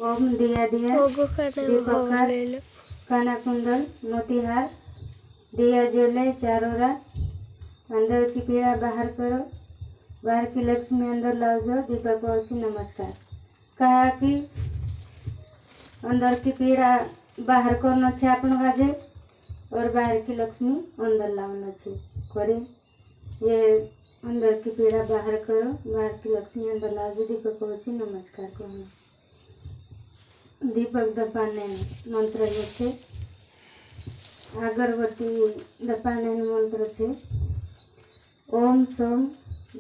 ओम दिया दिया दीपकार काना कुंडल मोतीहार दिया जले चारों रात अंदर की पीड़ा बाहर करो, बाहर की लक्ष्मी अंदर लाओ जो दीपक को ऐसी नमस्कार कहा कि अंदर की पीड़ा बाहर करना छे अपन गाजे और बाहर की लक्ष्मी अंदर लाना छे करे ये अंदर की पीड़ा बाहर करो, बाहर की लक्ष्मी अंदर लाओ जो दीपक को ऐसी नमस्कार करो। दीपक दपाने मंत्र छे अगरबत्ती दपाने मंत्र छे ओम सोम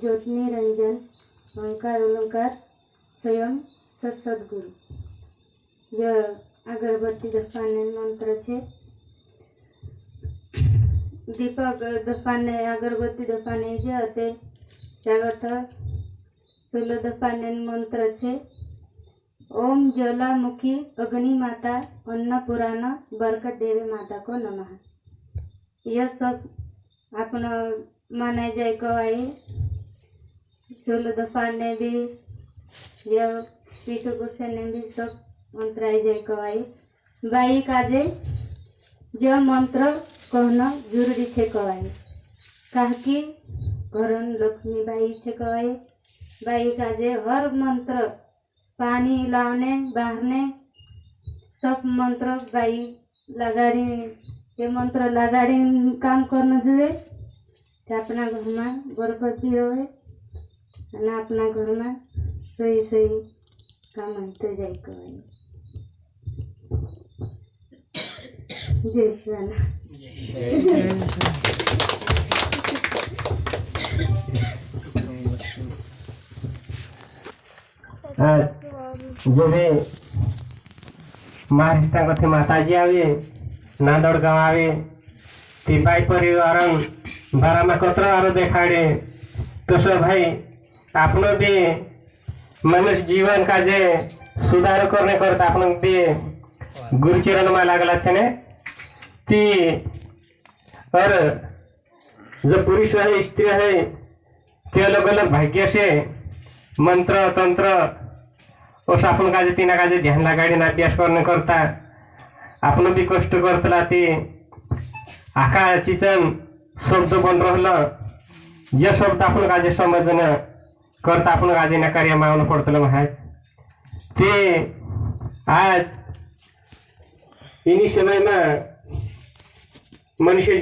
ज्योतिनी रंजन ओंकार अलंकार स्वयं सद्गुरु। जो अगरबत्ती दपाने मंत्र छे दीपक दपाने अगरबत्ती दपाने जे जागत 16 दपाने मंत्र छे ओम ज्वालामुखी अग्नि माता अन्नपूर्णा बरकत देवी माता को नमः। यह सब अपना माना जाए कवाई 16 दफाने भी यह पीठ गुस्से भी सब मंत्र आई जाए कवाई बाई काजे जो मंत्र कहना जरूरी छे कवाई काहे घर लक्ष्मी बाई छे कवाई बाई काजे हर मंत्र पानी लाने बाहरने सब मंत्र बाई लगाड़ी ये मंत्र लगाड़ी काम करना जुए अपना घर में बरकती रहे ना अपना घर में सही सही काम होते जाए कवाई। जय श्री जो भी महाराष्ट्र कथे माताजी आवे नांदोड़ गाँव आवे तिपाई परिवार बारामा कत्र आरो देखाड़े तो सब भाई आपनो भी मनुष्य जीवन का जे सुधार करने करता आपनो भी गुरुचरण में लागला छे ती और जो पुरुष है स्त्री है ते अलग अलग भाग्य से मंत्र तंत्र और आपण काजे तीना काजे ध्यान लगाड़ी ना अभ्यास करने करता आपण भी कष्ट करतला ती आका चिचन शब्द बन रहला ये शब्द आपण काजे समझना करता आपण काजे ना कार्य मावन पड़तल महाराज ते आज इन्हीं समय में मनुष्य